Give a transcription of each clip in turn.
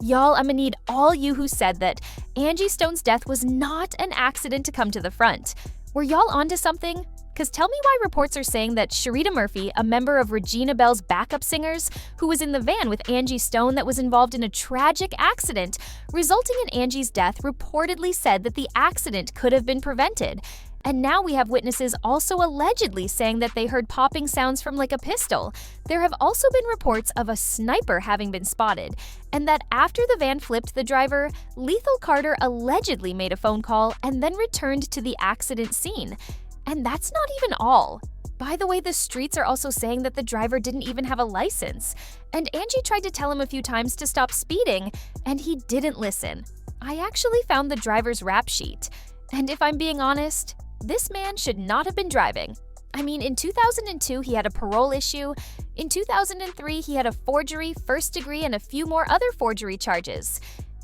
Y'all, I'm gonna need all you who said that Angie Stone's death was not an accident to come to the front. Were y'all onto something? Cause tell me why reports are saying that Sharita Murphy, a member of Regina Bell's backup singers, who was in the van with Angie Stone that was involved in a tragic accident, resulting in Angie's death, reportedly said that the accident could have been prevented. And now we have witnesses also allegedly saying that they heard popping sounds from like a pistol. There have also been reports of a sniper having been spotted, and that after the van flipped the driver, Lethal Carter allegedly made a phone call and then returned to the accident scene. And that's not even all. By the way, the streets are also saying that the driver didn't even have a license. And Angie tried to tell him a few times to stop speeding, and he didn't listen. I actually found the driver's rap sheet. And if I'm being honest, this man should not have been driving. I mean, in 2002, he had a parole issue. In 2003, he had a forgery, first degree, and a few more other forgery charges.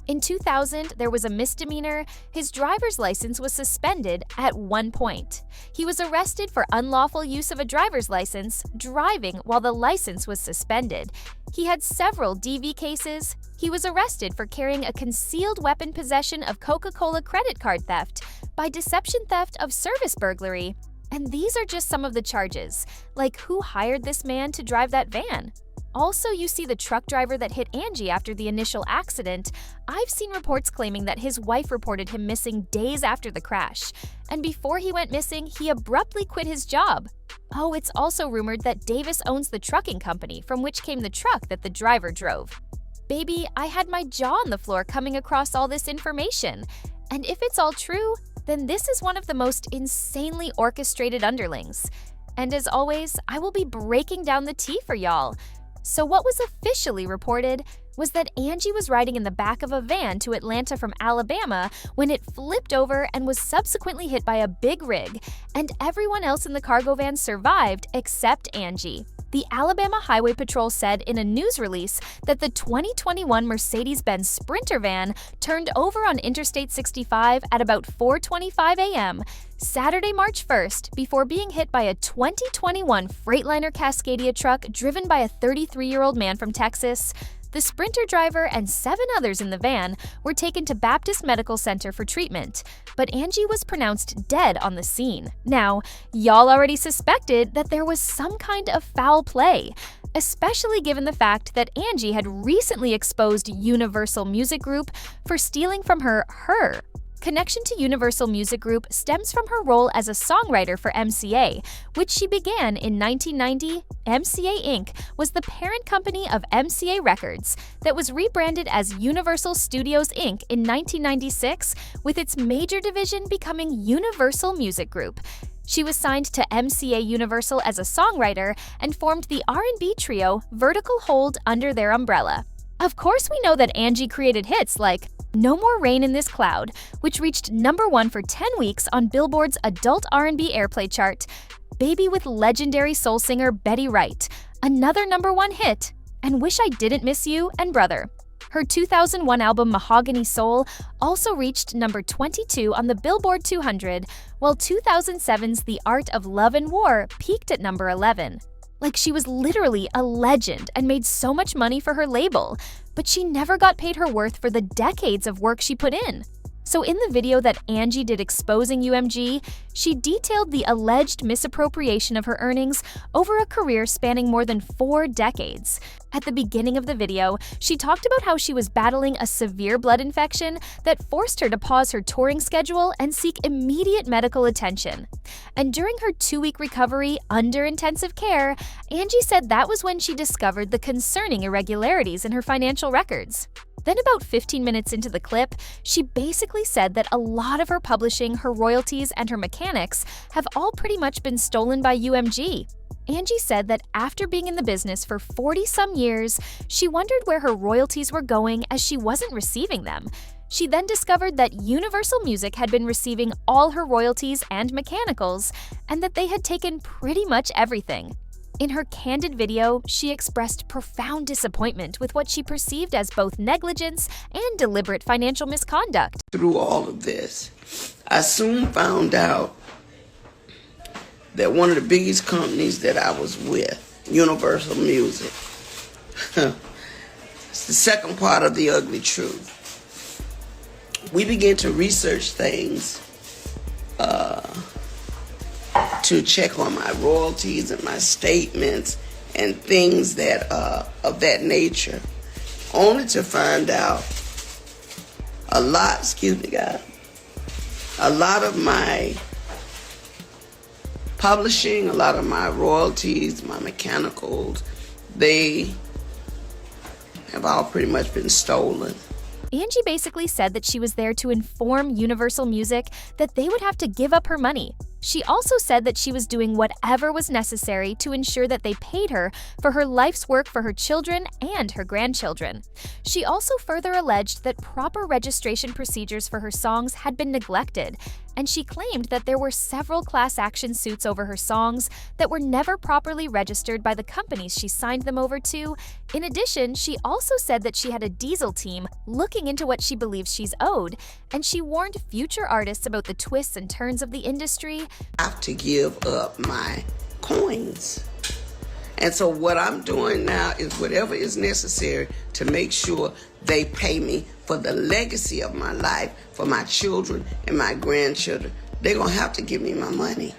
In 2000, there was a misdemeanor. His driver's license was suspended at one point. He was arrested for unlawful use of a driver's license, driving while the license was suspended. He had several DV cases. He was arrested for carrying a concealed weapon possession of Coca-Cola credit card theft, by deception theft of service burglary. And these are just some of the charges, like who hired this man to drive that van? Also, you see the truck driver that hit Angie after the initial accident. I've seen reports claiming that his wife reported him missing days after the crash. And before he went missing, he abruptly quit his job. Oh, it's also rumored that Davis owns the trucking company from which came the truck that the driver drove. Baby, I had my jaw on the floor coming across all this information. And if it's all true, then this is one of the most insanely orchestrated underlings. And as always, I will be breaking down the tea for y'all. So what was officially reported was that Angie was riding in the back of a van to Atlanta from Alabama when it flipped over and was subsequently hit by a big rig, and everyone else in the cargo van survived except Angie. The Alabama Highway Patrol said in a news release that the 2021 Mercedes-Benz Sprinter van turned over on Interstate 65 at about 4:25 a.m. Saturday, March 1st, before being hit by a 2021 Freightliner Cascadia truck driven by a 33-year-old man from Texas. The Sprinter driver and 7 others in the van were taken to Baptist Medical Center for treatment, but Angie was pronounced dead on the scene. Now, y'all already suspected that there was some kind of foul play, especially given the fact that Angie had recently exposed Universal Music Group for stealing from her. Connection to Universal Music Group stems from her role as a songwriter for MCA, which she began in 1990. MCA Inc. was the parent company of MCA Records that was rebranded as Universal Studios Inc. in 1996, with its major division becoming Universal Music Group. She was signed to MCA Universal as a songwriter and formed the R&B trio Vertical Hold under their umbrella. Of course, we know that Angie created hits like No More Rain in This Cloud, which reached #1 for 10 weeks on Billboard's Adult R&B Airplay chart, Baby with legendary soul singer Betty Wright, another #1 hit, and Wish I Didn't Miss You and Brother. Her 2001 album Mahogany Soul also reached #22 on the Billboard 200, while 2007's The Art of Love and War peaked at #11. Like, she was literally a legend and made so much money for her label, but she never got paid her worth for the decades of work she put in. So in the video that Angie did exposing UMG, she detailed the alleged misappropriation of her earnings over a career spanning more than 4 decades. At the beginning of the video, she talked about how she was battling a severe blood infection that forced her to pause her touring schedule and seek immediate medical attention. And during her 2-week recovery under intensive care, Angie said that was when she discovered the concerning irregularities in her financial records. Then about 15 minutes into the clip, she basically said that a lot of her publishing, her royalties, and her mechanics have all pretty much been stolen by UMG. Angie said that after being in the business for 40-some years, she wondered where her royalties were going as she wasn't receiving them. She then discovered that Universal Music had been receiving all her royalties and mechanicals, and that they had taken pretty much everything. In her candid video, she expressed profound disappointment with what she perceived as both negligence and deliberate financial misconduct. Through all of this, I soon found out that one of the biggest companies that I was with, Universal Music, It's the second part of the ugly truth. We begin to research things to check on my royalties and my statements and things that of that nature, only to find out a lot of my publishing, a lot of my royalties, my mechanicals, they have all pretty much been stolen. Angie basically said that she was there to inform Universal Music that they would have to give up her money. She also said that she was doing whatever was necessary to ensure that they paid her for her life's work for her children and her grandchildren. She also further alleged that proper registration procedures for her songs had been neglected, and she claimed that there were several class action suits over her songs that were never properly registered by the companies she signed them over to. In addition, she also said that she had a diesel team looking into what she believes she's owed, and she warned future artists about the twists and turns of the industry. I have to give up my coins. And so what I'm doing now is whatever is necessary to make sure they pay me for the legacy of my life, for my children and my grandchildren. They're going to have to give me my money.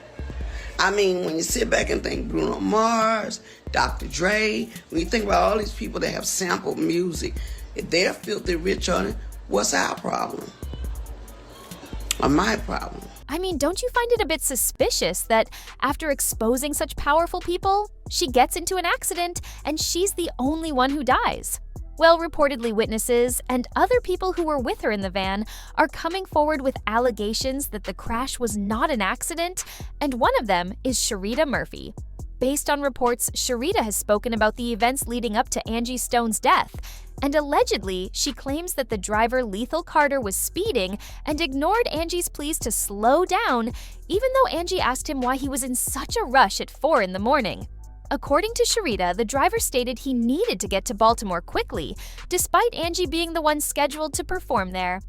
I mean, when you sit back and think Bruno Mars, Dr. Dre, when you think about all these people that have sampled music, if they're filthy rich on it, what's our problem? Or my problem? I mean, don't you find it a bit suspicious that after exposing such powerful people, she gets into an accident and she's the only one who dies? Well, reportedly witnesses and other people who were with her in the van are coming forward with allegations that the crash was not an accident, and one of them is Sharita Murphy. Based on reports, Sharita has spoken about the events leading up to Angie Stone's death, and allegedly, she claims that the driver Lethal Carter was speeding and ignored Angie's pleas to slow down, even though Angie asked him why he was in such a rush at 4 in the morning. According to Sharita, the driver stated he needed to get to Baltimore quickly, despite Angie being the one scheduled to perform there.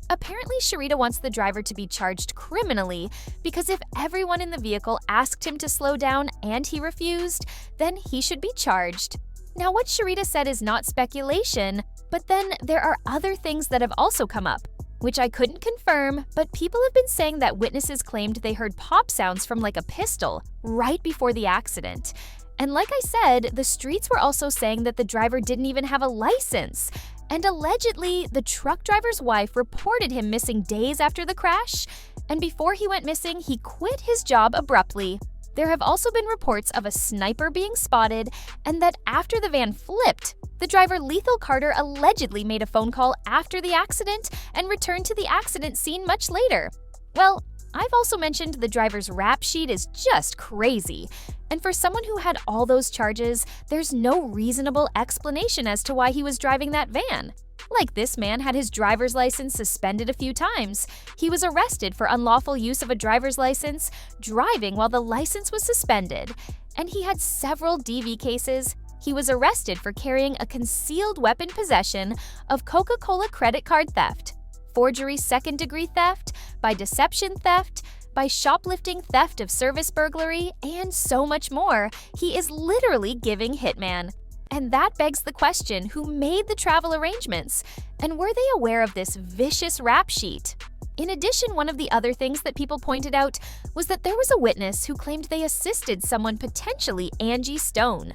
Apparently, Sharita wants the driver to be charged criminally because if everyone in the vehicle asked him to slow down and he refused, then he should be charged. Now, what Sharita said is not speculation, but then there are other things that have also come up, which I couldn't confirm, but people have been saying that witnesses claimed they heard pop sounds from like a pistol right before the accident. And like I said, the streets were also saying that the driver didn't even have a license. And allegedly, the truck driver's wife reported him missing days after the crash, and before he went missing, he quit his job abruptly. There have also been reports of a sniper being spotted, and that after the van flipped, the driver Lethal Carter allegedly made a phone call after the accident and returned to the accident scene much later. Well, I've also mentioned the driver's rap sheet is just crazy. And for someone who had all those charges, there's no reasonable explanation as to why he was driving that van. Like, this man had his driver's license suspended a few times. He was arrested for unlawful use of a driver's license, driving while the license was suspended. And he had several DV cases. He was arrested for carrying a concealed weapon possession of Coca-Cola credit card theft, forgery second-degree theft, by deception theft, by shoplifting, theft of service burglary, and so much more. He is literally giving hitman. And that begs the question, who made the travel arrangements? And were they aware of this vicious rap sheet? In addition, one of the other things that people pointed out was that there was a witness who claimed they assisted someone, potentially Angie Stone.